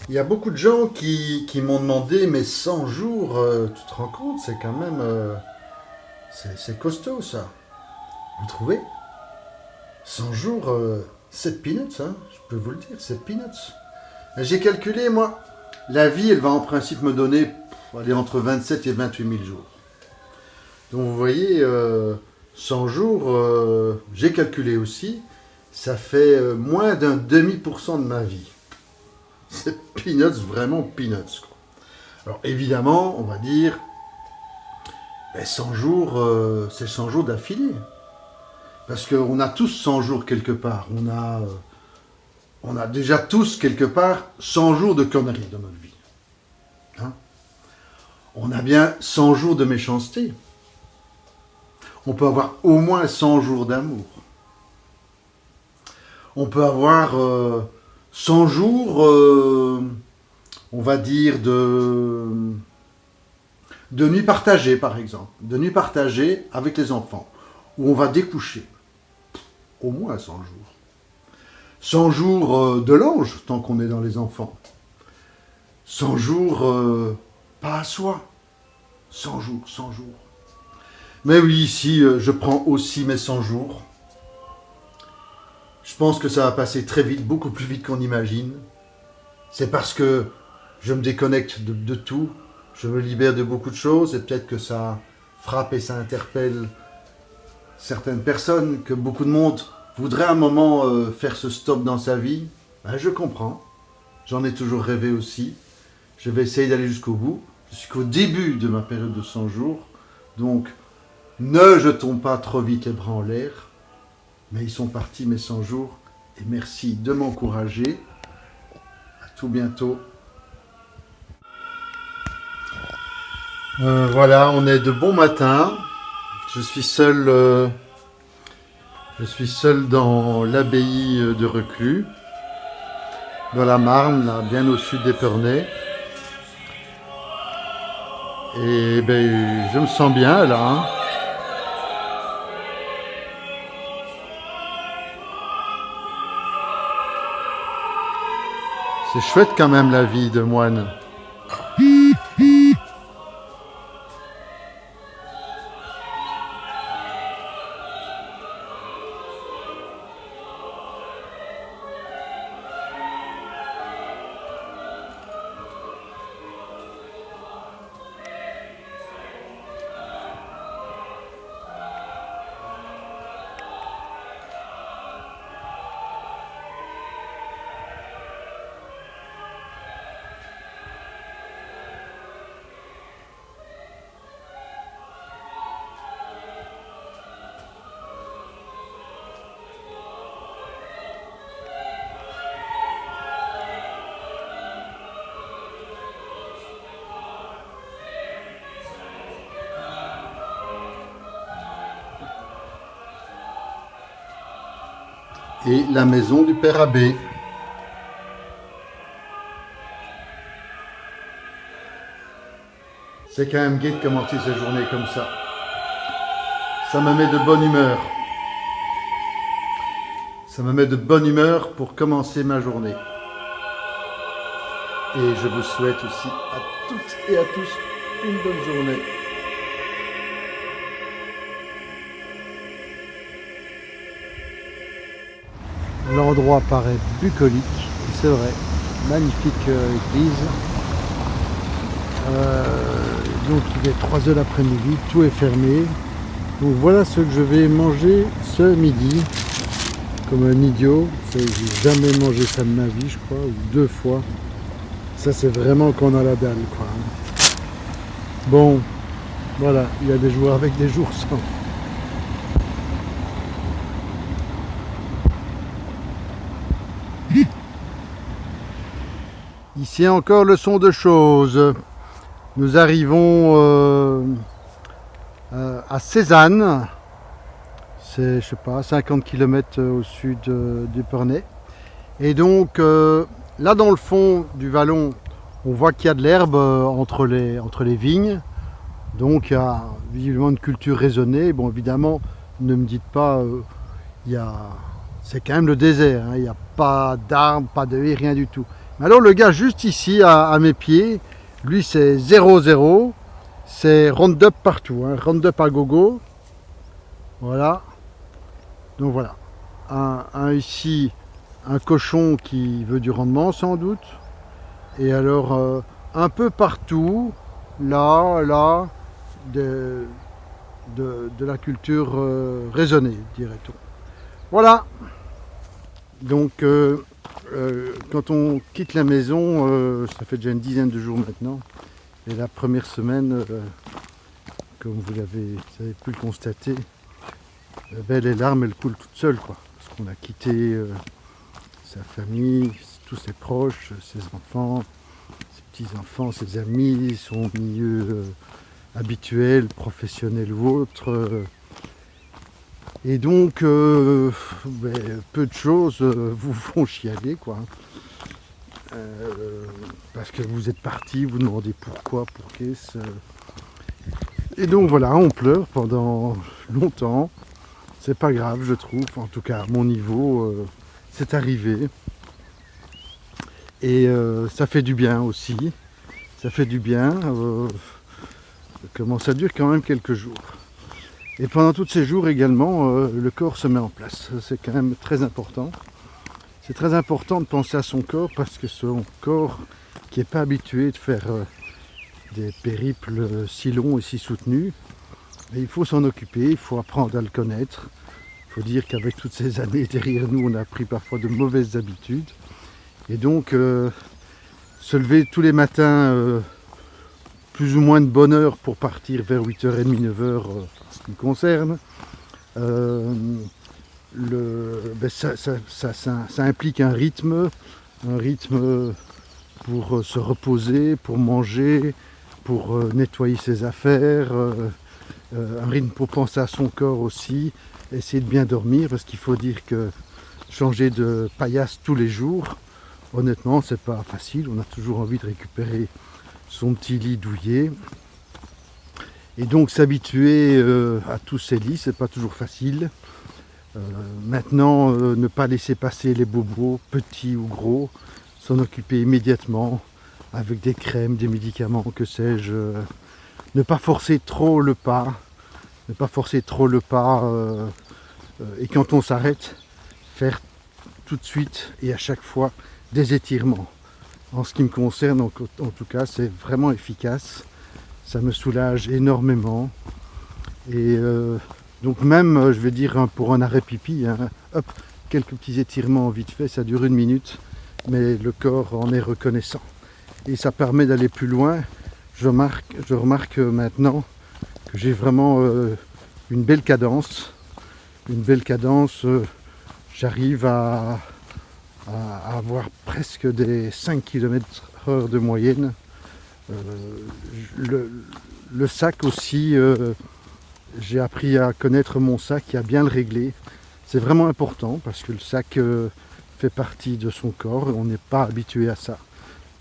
Il y a beaucoup de gens qui m'ont demandé, mais 100 jours, tu te rends compte, c'est quand même... c'est costaud ça. Vous trouvez? 100 jours, c'est peanuts, hein, je peux vous le dire, c'est peanuts. J'ai calculé, moi, la vie, elle va en principe me donner aller entre 27 et 28 000 jours. Donc vous voyez, 100 jours, j'ai calculé aussi, ça fait moins d'un demi% de ma vie. C'est peanuts, vraiment peanuts, quoi. Alors évidemment, on va dire, ben, 100 jours, c'est 100 jours d'affilée. Parce qu'on a tous 100 jours quelque part. On a déjà tous quelque part 100 jours de conneries dans notre vie. Hein. On a bien 100 jours de méchanceté. On peut avoir au moins 100 jours d'amour. On peut avoir 100 jours, on va dire, de nuit partagée, par exemple. De nuit partagée avec les enfants, où on va découcher. Au moins 100 jours. 100 jours de l'ange, tant qu'on est dans les enfants. 100 jours, pas à soi. 100 jours, 100 jours. Mais oui, ici, je prends aussi mes 100 jours. Je pense que ça va passer très vite, beaucoup plus vite qu'on imagine. C'est parce que je me déconnecte de tout. Je me libère de beaucoup de choses et peut-être que ça frappe et ça interpelle certaines personnes, que beaucoup de monde voudrait à un moment faire ce stop dans sa vie. Ben, je comprends. J'en ai toujours rêvé aussi. Je vais essayer d'aller jusqu'au bout. Je suis qu'au début de ma période de 100 jours. Donc, ne jetons pas trop vite les bras en l'air. Mais ils sont partis mes 100 jours. Et merci de m'encourager. À tout bientôt. Voilà, on est de bon matin. Je suis seul dans l'abbaye de Reclus, dans la Marne, là, bien au sud d'Épernay. Et ben, je me sens bien là. Hein. C'est chouette quand même la vie de moine. Et la maison du Père Abbé. C'est quand même gai de commencer sa journée comme ça. Ça me met de bonne humeur. Ça me met de bonne humeur pour commencer ma journée. Et je vous souhaite aussi à toutes et à tous une bonne journée. L'endroit paraît bucolique, c'est vrai. Magnifique église. Donc il est 3 heures l'après-midi, tout est fermé. Donc voilà ce que je vais manger ce midi. Comme un idiot, j'ai jamais mangé ça de ma vie, je crois, ou 2 fois. Ça c'est vraiment qu'on a la dalle, quoi. Bon, voilà, il y a des jours avec, des jours sans. Ici encore le son de choses. Nous arrivons à Cézanne. C'est, je sais pas, 50 km au sud d'Épernay. Et donc là dans le fond du vallon, on voit qu'il y a de l'herbe entre les vignes. Donc il y a visiblement une culture raisonnée. Bon évidemment, ne me dites pas, c'est quand même le désert. Hein. Il n'y a pas d'arbres, pas de haies, rien du tout. Alors le gars juste ici à mes pieds, lui c'est 0-0, c'est Roundup partout, hein, Roundup à gogo. Voilà. Donc voilà. Ici, un cochon qui veut du rendement sans doute. Et alors un peu partout, là, de la culture raisonnée, dirait-on. Voilà. Donc quand on quitte la maison, ça fait déjà une dizaine de jours maintenant. Et la première semaine, comme vous avez pu le constater, ben, les larmes elles coulent toutes seules, quoi. Parce qu'on a quitté sa famille, tous ses proches, ses enfants, ses petits-enfants, ses amis, son milieu habituel, professionnel ou autre. Et donc, ben, peu de choses vous font chialer, quoi. Parce que vous êtes parti, vous demandez pourquoi, pour qu'est-ce. Et donc voilà, on pleure pendant longtemps. C'est pas grave, je trouve. En tout cas, à mon niveau, c'est arrivé. Et ça fait du bien aussi. Ça fait du bien. Comment ça dure quand même quelques jours. Et pendant tous ces jours également, le corps se met en place. C'est quand même très important. C'est très important de penser à son corps parce que son corps qui n'est pas habitué de faire des périples si longs et si soutenus, il faut s'en occuper, il faut apprendre à le connaître. Il faut dire qu'avec toutes ces années derrière nous, on a pris parfois de mauvaises habitudes. Et donc, se lever tous les matins, plus ou moins de bonne heure pour partir vers 8h30, 9h, ce qui me concerne, ben ça implique un rythme pour se reposer, pour manger, pour nettoyer ses affaires, un rythme pour penser à son corps aussi, essayer de bien dormir, parce qu'il faut dire que changer de paillasse tous les jours, honnêtement, c'est pas facile. On a toujours envie de récupérer son petit lit douillet. Et donc s'habituer à tous ces lits, c'est pas toujours facile. Maintenant, ne pas laisser passer les bobos, petits ou gros, s'en occuper immédiatement avec des crèmes, des médicaments, que sais-je. Ne pas forcer trop le pas. Ne pas forcer trop le pas. Et quand on s'arrête, faire tout de suite et à chaque fois des étirements. En ce qui me concerne, en tout cas, c'est vraiment efficace. Ça me soulage énormément. Et donc même, je vais dire, pour un arrêt pipi, hein, hop, quelques petits étirements vite fait, ça dure 1 minute, mais le corps en est reconnaissant. Et ça permet d'aller plus loin. Je remarque maintenant que j'ai vraiment une belle cadence. J'arrive à avoir presque des 5 km/h de moyenne. Le sac aussi, j'ai appris à connaître mon sac et à bien le régler. C'est vraiment important parce que le sac fait partie de son corps et on n'est pas habitué à ça.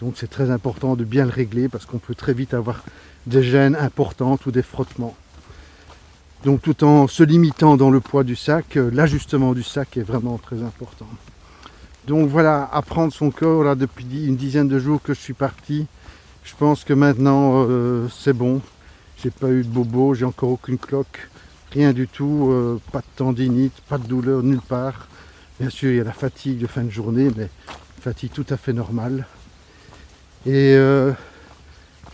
Donc c'est très important de bien le régler parce qu'on peut très vite avoir des gênes importantes ou des frottements. Donc tout en se limitant dans le poids du sac, l'ajustement du sac est vraiment très important. Donc voilà, apprendre son corps, là depuis une dizaine de jours que je suis parti, je pense que maintenant c'est bon. J'ai pas eu de bobo, j'ai encore aucune cloque, rien du tout, pas de tendinite, pas de douleur nulle part. Bien sûr, il y a la fatigue de fin de journée, mais une fatigue tout à fait normale. Et je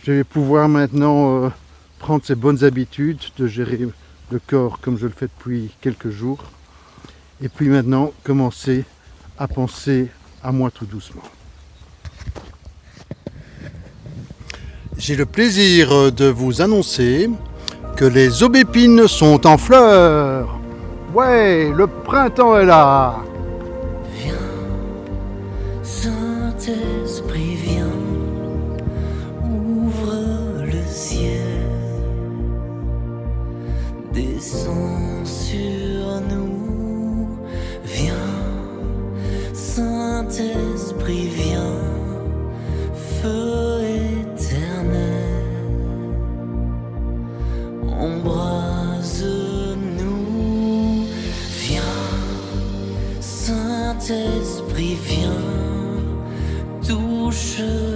vais pouvoir maintenant prendre ces bonnes habitudes de gérer le corps comme je le fais depuis quelques jours. Et puis maintenant, commencer à penser à moi tout doucement. J'ai le plaisir de vous annoncer que les aubépines sont en fleurs. Ouais, le printemps est là. Viens, Saint-Esprit, viens, ouvre le ciel, descends sur nous. Viens, Saint-Esprit, viens, feu éternel, embrase-nous. Viens, Saint-Esprit, viens, tout blancheur